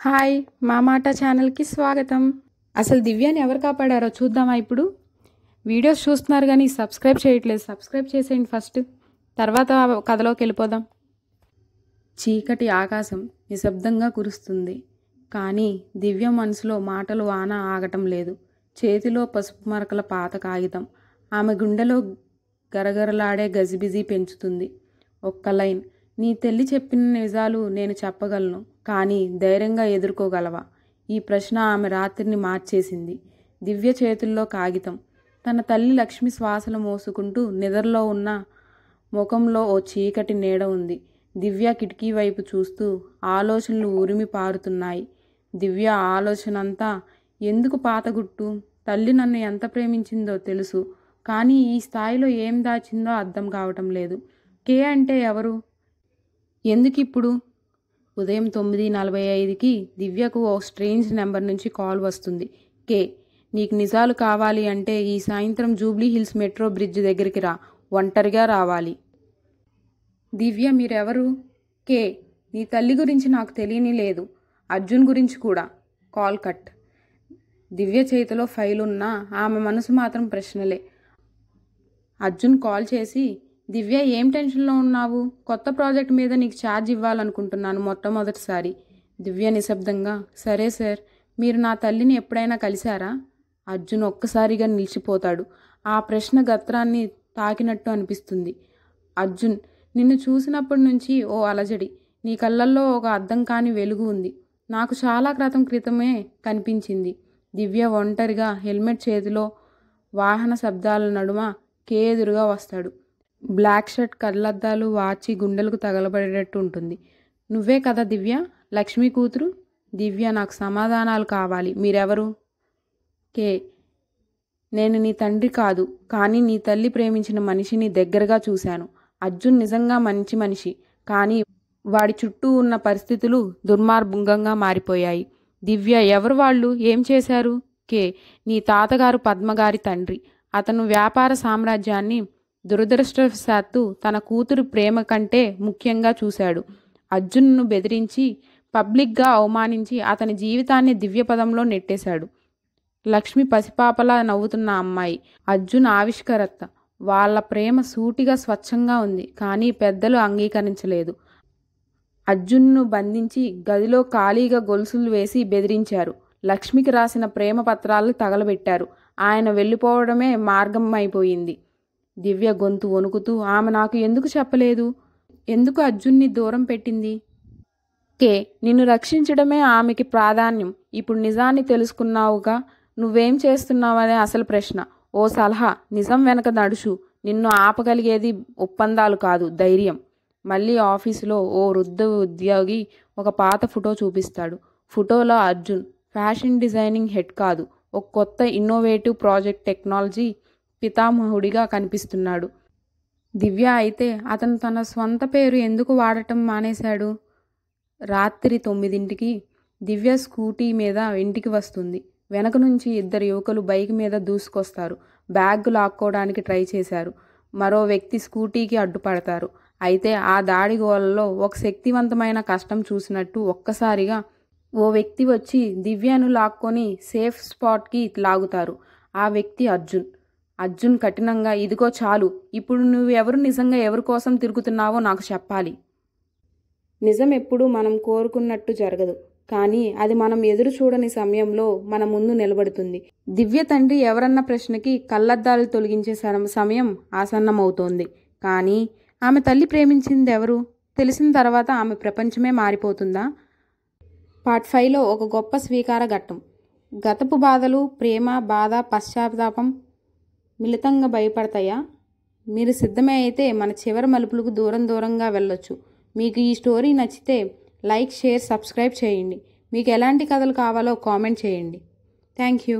Hi మా మాట ఛానల్కి స్వాగతం. అసలు దివ్యాని ఎవరు కాపాడారో చూద్దామా ఇప్పుడు? వీడియోస్ చూస్తున్నారు కానీ సబ్స్క్రైబ్ చేయట్లేదు. సబ్స్క్రైబ్ చేసేయండి ఫస్ట్, తర్వాత కథలోకి వెళ్ళిపోదాం. చీకటి ఆకాశం నిశ్శబ్దంగా కురుస్తుంది. కానీ దివ్య మనసులో మాటలు వాన ఆగటం లేదు. చేతిలో పసుపు మరకల పాత కాగితం ఆమె గుండెలో గరగరలాడే గజిబిజి పెంచుతుంది. ఒక్క లైన్, నీ తల్లి చెప్పిన నిజాలు నేను చెప్పగలను, కానీ ధైర్యంగా ఎదుర్కోగలవా? ఈ ప్రశ్న ఆమె రాత్రిని మార్చేసింది. దివ్య చేతుల్లో కాగితం. తన తల్లి లక్ష్మి శ్వాసలు మోసుకుంటూ నిద్రలో ఉన్న ముఖంలో ఓ చీకటి నీడ ఉంది. దివ్య కిటికీ వైపు చూస్తూ ఆలోచనలు ఉరిమి పారుతున్నాయి. దివ్య ఆలోచనంతా ఎందుకు పాతగుట్టు? తల్లి నన్ను ఎంత ప్రేమించిందో తెలుసు, కానీ ఈ స్థాయిలో ఏం దాచిందో అర్థం కావటం లేదు. కే అంటే ఎవరు? ఎందుకిప్పుడు? ఉదయం 9:45కి దివ్యకు ఓ స్ట్రేంజ్ నెంబర్ నుంచి కాల్ వస్తుంది. కే, నీకు నిజాలు కావాలి అంటే ఈ సాయంత్రం జూబ్లీ హిల్స్ మెట్రో బ్రిడ్జ్ దగ్గరికి రా, ఒంటరిగా రావాలి. దివ్య, మీరెవరు? కే, నీ తల్లి గురించి నాకు తెలియని లేదు, అర్జున్ గురించి కూడా. Call cut. దివ్య చేతిలో ఫైల్ ఉన్నా ఆమె మనసు మాత్రం ప్రశ్నలే. అర్జున్ కాల్ చేసి, దివ్య ఏం టెన్షన్లో ఉన్నావు? కొత్త ప్రాజెక్ట్ మీద నీకు ఛార్జ్ ఇవ్వాలనుకుంటున్నాను మొట్టమొదటిసారి. దివ్య నిశ్శబ్దంగా, సరే సార్. మీరు నా తల్లిని ఎప్పుడైనా కలిశారా? అర్జున్ ఒక్కసారిగా నిలిచిపోతాడు. ఆ ప్రశ్న గత్రాన్ని తాకినట్టు అనిపిస్తుంది. అర్జున్, నిన్ను చూసినప్పటి నుంచి ఓ అలజడి. నీ కళ్ళల్లో ఒక అర్థం కాని వెలుగు ఉంది. నాకు చాలా క్రితమే కనిపించింది. దివ్య ఒంటరిగా హెల్మెట్ చేతిలో వాహన శబ్దాల నడుమ కే ఎదురుగా వస్తాడు. బ్లాక్ షర్ట్, కళ్ళద్దాలు, వాచి గుండెలకు తగలబడేటట్టు ఉంటుంది. నువ్వే కదా దివ్య, లక్ష్మి కూతురు? దివ్య, నాకు సమాధానాలు కావాలి. మీరెవరు? కే, నేను నీ తండ్రి కాదు, కానీ నీ తల్లి ప్రేమించిన మనిషిని దగ్గరగా చూశాను. అర్జున్ నిజంగా మంచి మనిషి, కానీ వాడి చుట్టూ ఉన్న పరిస్థితులు దుర్మార్గంగా మారిపోయాయి. దివ్య, ఎవరు వాళ్ళు? ఏం చేశారు? కే, నీ తాతగారు పద్మగారి తండ్రి. అతను వ్యాపార సామ్రాజ్యాన్ని దురదృష్టవశాత్తు తన కూతురు ప్రేమ కంటే ముఖ్యంగా చూశాడు. అర్జున్ను బెదిరించి పబ్లిక్గా అవమానించి అతని జీవితాన్ని దివ్యపదంలో నెట్టేశాడు. లక్ష్మి పసిపాపలా నవ్వుతున్న అమ్మాయి. అర్జున్ ఆవిష్కర్త. వాళ్ళ ప్రేమ సూటిగా స్వచ్ఛంగా ఉంది, కానీ పెద్దలు అంగీకరించలేదు. అర్జున్ను బంధించి గదిలో ఖాళీగా గొలుసులు వేసి బెదిరించారు. లక్ష్మికి రాసిన ప్రేమ పత్రాలు తగలబెట్టారు. ఆయన వెళ్ళిపోవడమే మార్గం అయిపోయింది. దివ్య గొంతు వణుకుతూ, ఆమె నాకు ఎందుకు చెప్పలేదు? ఎందుకు అర్జున్ని దూరం పెట్టింది? కే, నిన్ను రక్షించడమే ఆమెకి ప్రాధాన్యం. ఇప్పుడు నిజాన్ని తెలుసుకున్నావుగా, నువ్వేం చేస్తున్నావనే అసలు ప్రశ్న. ఓ సలహా, నిజం వెనక నడుచు. నిన్ను ఆపగలిగేది ఒప్పందాలు కాదు, ధైర్యం. మళ్ళీ ఆఫీసులో ఓ వృద్ధ ఉద్యోగి ఒక పాత ఫోటో చూపిస్తాడు. ఫోటోలో అర్జున్ ఫ్యాషన్ డిజైనింగ్ హెడ్ కాదు, ఒక కొత్త ఇన్నోవేటివ్ ప్రాజెక్ట్ టెక్నాలజీ పితామహుడిగా కనిపిస్తున్నాడు. దివ్య అయితే అతను తన స్వంత పేరు ఎందుకు వాడటం మానేశాడు? రాత్రి 9కి దివ్య స్కూటీ మీద ఇంటికి వస్తుంది. వెనక నుంచి ఇద్దరు యువకులు బైక్ మీద దూసుకొస్తారు. బ్యాగ్ లాక్కోవడానికి ట్రై చేశారు. మరో వ్యక్తి స్కూటీకి అడ్డుపడతారు. అయితే ఆ దాడి గోలలో ఒక శక్తివంతమైన కష్టం చూసినట్టు ఒక్కసారిగా ఓ వ్యక్తి వచ్చి దివ్యను లాక్కొని సేఫ్ స్పాట్కి లాగుతారు. ఆ వ్యక్తి అర్జున్. అర్జున్ కఠినంగా, ఇదిగో చాలు, ఇప్పుడు నువ్వు ఎవరు, నిజంగా ఎవరి కోసం తిరుగుతున్నావో నాకు చెప్పాలి. నిజం ఎప్పుడూ మనం కోరుకున్నట్టు జరగదు, కానీ అది మనం ఎదురు చూడని సమయంలో మన ముందు నిలబడుతుంది. దివ్య తండ్రి ఎవరన్న ప్రశ్నకి కళ్ళద్దాలు తొలగించే సమయం ఆసన్నమవుతోంది. కానీ ఆమె తల్లి ప్రేమించింది ఎవరు? తెలిసిన తర్వాత ఆమె ప్రపంచమే మారిపోతుందా? పార్ట్ 5లో ఒక గొప్ప స్వీకార ఘట్టం. గతపు బాధలు, ప్రేమ, బాధ, పశ్చాత్తాపం మిళితంగా భయపడతాయా? మీరు సిద్ధమే అయితే మన చివరి మలుపులకు దూరంగా వెళ్ళొచ్చు. మీకు ఈ స్టోరీ నచ్చితే లైక్, షేర్, సబ్స్క్రైబ్ చేయండి. మీకు ఎలాంటి కథలు కావాలో కామెంట్ చేయండి. Thank you.